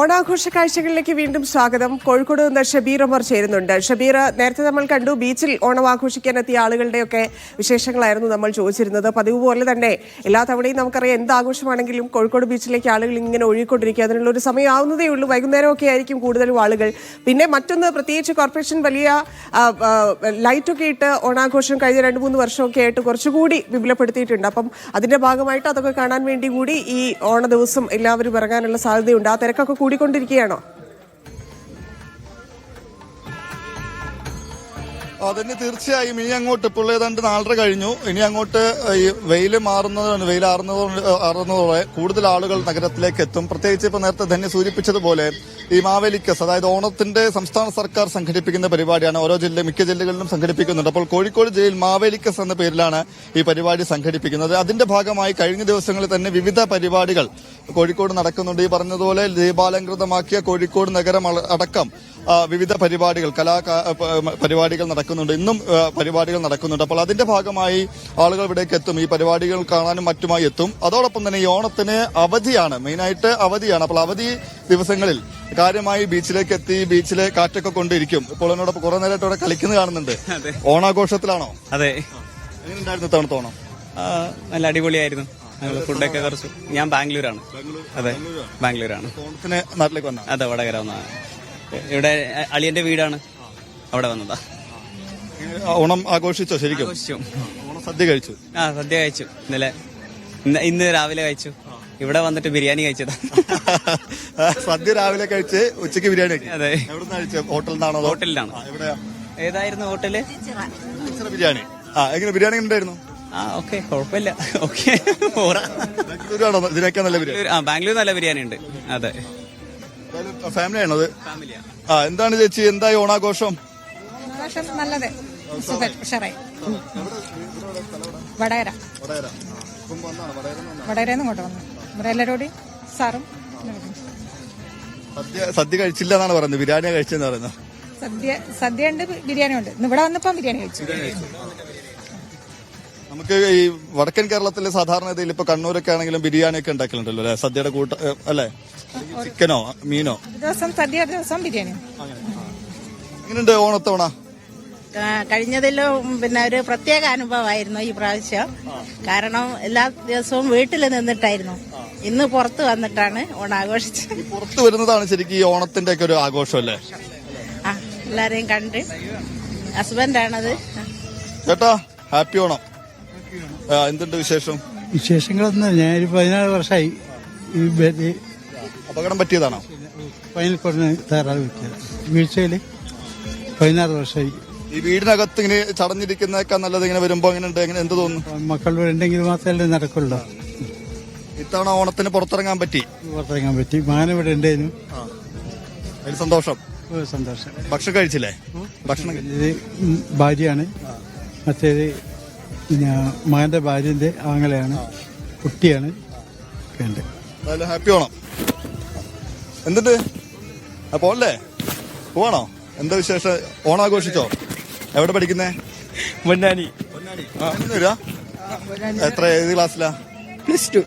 ഓണാഘോഷ കാഴ്ചകളിലേക്ക് വീണ്ടും സ്വാഗതം. കോഴിക്കോട് നിന്ന് ഷബീർ ഉമർ ചേരുന്നുണ്ട്. ഷബീർ, നേരത്തെ നമ്മൾ കണ്ടു ബീച്ചിൽ ഓണം ആഘോഷിക്കാനെത്തിയ ആളുകളുടെയൊക്കെ വിശേഷങ്ങളായിരുന്നു നമ്മൾ ചോദിച്ചിരുന്നത്. പതിവ് പോലെ തന്നെ എല്ലാ തവണയും നമുക്കറിയാം, എന്ത് ആഘോഷമാണെങ്കിലും കോഴിക്കോട് ബീച്ചിലേക്ക് ആളുകൾ ഇങ്ങനെ ഒഴുകിക്കൊണ്ടിരിക്കുക. അതിനുള്ള ഒരു സമയം ആവുന്നതേ ഉള്ളൂ. വൈകുന്നേരമൊക്കെ ആയിരിക്കും കൂടുതലും ആളുകൾ. പിന്നെ മറ്റൊന്ന്, പ്രത്യേകിച്ച് കോർപ്പറേഷൻ വലിയ ലൈറ്റൊക്കെ ഇട്ട് ഓണാഘോഷം കഴിഞ്ഞ 2-3 വർഷമൊക്കെ ആയിട്ട് കുറച്ചുകൂടി വിപുലപ്പെടുത്തിയിട്ടുണ്ട്. അപ്പം അതിന്റെ ഭാഗമായിട്ട് അതൊക്കെ കാണാൻ വേണ്ടി കൂടി ഈ ഓണ ദിവസം എല്ലാവരും ഇറങ്ങാനുള്ള സാധ്യതയുണ്ട്. ആ തിരക്കൊക്കെ കൂടിക്കൊണ്ടിരിക്കുകയാണോ? അതന്നെ, തീർച്ചയായും. ഇനി അങ്ങോട്ട് ഇപ്പോൾ ഏതാണ്ട് 4:30 കഴിഞ്ഞു. ഇനി അങ്ങോട്ട് ഈ വെയിൽ ആറുന്നതോടെ കൂടുതൽ ആളുകൾ നഗരത്തിലേക്ക് എത്തും. പ്രത്യേകിച്ച് ഇപ്പൊ നേരത്തെ ധന്യ സൂചിപ്പിച്ചതുപോലെ ഈ മാവേലിക്കസ്, അതായത് ഓണത്തിന്റെ സംസ്ഥാന സർക്കാർ സംഘടിപ്പിക്കുന്ന പരിപാടിയാണ്. ഓരോ മിക്ക ജില്ലകളിലും സംഘടിപ്പിക്കുന്നുണ്ട്. അപ്പോൾ കോഴിക്കോട് ജില്ലയിൽ മാവേലിക്കസ് എന്ന പേരിലാണ് ഈ പരിപാടി സംഘടിപ്പിക്കുന്നത്. അതിന്റെ ഭാഗമായി കഴിഞ്ഞ ദിവസങ്ങളിൽ തന്നെ വിവിധ പരിപാടികൾ കോഴിക്കോട് നടക്കുന്നുണ്ട്. ഈ പറഞ്ഞതുപോലെ ദീപാലങ്കൃതമാക്കിയ കോഴിക്കോട് നഗരം അടക്കം വിവിധ പരിപാടികൾ, പരിപാടികൾ നടക്കുന്നുണ്ട്. ഇന്നും പരിപാടികൾ നടക്കുന്നുണ്ട്. അപ്പോൾ അതിന്റെ ഭാഗമായി ആളുകൾ ഇവിടേക്ക് എത്തും. ഈ പരിപാടികൾ കാണാനും മറ്റുമായി എത്തും. അതോടൊപ്പം തന്നെ ഈ ഓണത്തിന് അവധിയാണ്, മെയിനായിട്ട് അവധിയാണ്. അപ്പോൾ അവധി ദിവസങ്ങളിൽ കാര്യമായി ബീച്ചിലേക്ക് എത്തി ബീച്ചിലെ കാറ്റൊക്കെ കൊണ്ടിരിക്കും. ഇപ്പോൾ എന്നോടൊപ്പം കുറെ നേരമായിട്ട് ഇവിടെ കളിക്കുന്നത് കാണുന്നുണ്ട്. ഓണാഘോഷത്തിലാണോ? അതെ. എങ്ങനെയുണ്ടായിരുന്നു തവണത്തെ ഓണം? നല്ല അടിപൊളിയായിരുന്നു. ഫുഡൊക്കെ കുറച്ച്. ഞാൻ ബാംഗ്ലൂരാണ്. അതെ, ബാംഗ്ലൂരാണ്. ഓണത്തിന് നാട്ടിലേക്ക് വന്ന? അതെ, വടകര വന്നതാണ്. ഇവിടെ അളിയന്റെ വീടാണ്, അവിടെ വന്നതാ. ഓണം ആഘോഷിച്ചോ? ശരിക്കും ഓണം സദ്യ കഴിച്ചു? സദ്യ കഴിച്ചു. ഇന്ന് രാവിലെ കഴിച്ചു. ഇവിടെ വന്നിട്ട് ബിരിയാണി കഴിച്ചതാ. സദ്യ രാവിലെ കഴിച്ച് ഉച്ചയ്ക്ക് ബിരിയാണി കഴിച്ചു. അതെ. എവിടെ കഴിച്ചു? ഹോട്ടലിനാണോ? ഹോട്ടലിലാണ്. ഏതായിരുന്നു ഹോട്ടല്? ബിരിയാണി. എങ്ങനെ ബിരിയാണി ഉണ്ടായിരുന്നു? ഓക്കെ, കുഴപ്പമില്ല. ഓക്കെ. ബാംഗ്ലൂരാണോ ഇതിനൊക്കെ നല്ല ബിരിയാണി? ബാംഗ്ലൂർ നല്ല ബിരിയാണി ഉണ്ട്. അതെ. ഫാമിലി ആണോ? എന്താണ് ചേച്ചി, എന്തായി ഓണാഘോഷം? നല്ലത്. വടകര. വടകരന്ന് ഇങ്ങോട്ട് വന്നു. ഇവിടെ എല്ലാവരോടും സാറും സദ്യ കഴിച്ചില്ല എന്നാണ് പറയുന്നത്, ബിരിയാണി കഴിച്ചെന്ന് പറയുന്നത്. സദ്യ ഉണ്ട്, ബിരിയാണി ഉണ്ട്. ഇവിടെ വന്നപ്പോ ബിരിയാണി കഴിച്ചു. നമുക്ക് ഈ വടക്കൻ കേരളത്തിലെ സാധാരണ ഇപ്പൊ കണ്ണൂരൊക്കെ ആണെങ്കിലും ബിരിയാണി ഒക്കെ ഉണ്ടാക്കലുണ്ടല്ലോ അല്ലെ, സദ്യയുടെ കൂട്ട അല്ലെ? ചിക്കനോ മീനോ? ദിവസം സദ്യ, ദിവസം ബിരിയാണി. എങ്ങനെയുണ്ട് ഓണത്തോണ? കഴിഞ്ഞതിലും പിന്നെ ഒരു പ്രത്യേക അനുഭവമായിരുന്നു ഈ പ്രാവശ്യം. കാരണം എല്ലാ ദിവസവും വീട്ടിൽ നിന്നിട്ടായിരുന്നു. ഇന്ന് പുറത്ത് വന്നിട്ടാണ് ഓണാഘോഷിച്ചത്. പുറത്ത് വരുന്നതാണ് ശരിക്കും ഈ ഓണത്തിന്റെ ഒക്കെ ഒരു ആഘോഷം അല്ലേ? എല്ലാരെയും കണ്ട്. ഹസ്ബൻഡാണത്. ചേട്ടാ, ഹാപ്പി ഓണം. എന്തുണ്ട് വിശേഷം? വിശേഷങ്ങളൊന്നും, ഞാനൊരു 16 വർഷമായി ഈ അപകടം പറ്റിയതാണോ? ഫൈനൽ കോഡിന് തയ്യാറായി വെച്ചത്. വീഴ്ചയില് 16 വർഷമായി. ഈ വീടിനകത്ത് ഇങ്ങനെ ചടഞ്ഞിരിക്കുന്നതൊക്കെ നല്ലത്. ഇങ്ങനെ വരുമ്പോ എങ്ങനെയുണ്ട്? എന്ത് തോന്നുന്നു? മക്കൾ ഉണ്ടെങ്കിൽ മാത്രമല്ലേ നടക്കുള്ളൂ. ഇത്തവണ ഓണത്തിന് പുറത്തിറങ്ങാൻ പറ്റി? പുറത്തിറങ്ങാൻ പറ്റി. മകൻ ഇവിടെ ഉണ്ടായിരുന്നു. അതിൽ സന്തോഷം. സന്തോഷം. ഭക്ഷണം കഴിച്ചില്ലേ? ഭക്ഷണം ഇത് ഭാര്യയാണ്. മറ്റേത് പിന്നെ മകന്റെ ഭാര്യന്റെ ആങ്ങളെയാണ്, കുട്ടിയാണ്. ഹാപ്പി ഓണം. എന്തുണ്ട്? അപ്പോ അല്ലേ പോവാണോ? എന്താ വിശേഷം? ഓണാഘോഷിച്ചോ? എവിടെ പഠിക്കുന്നേ? പൊന്നാനി. എത്ര, ഏത് ക്ലാസ്സിലാ? +2.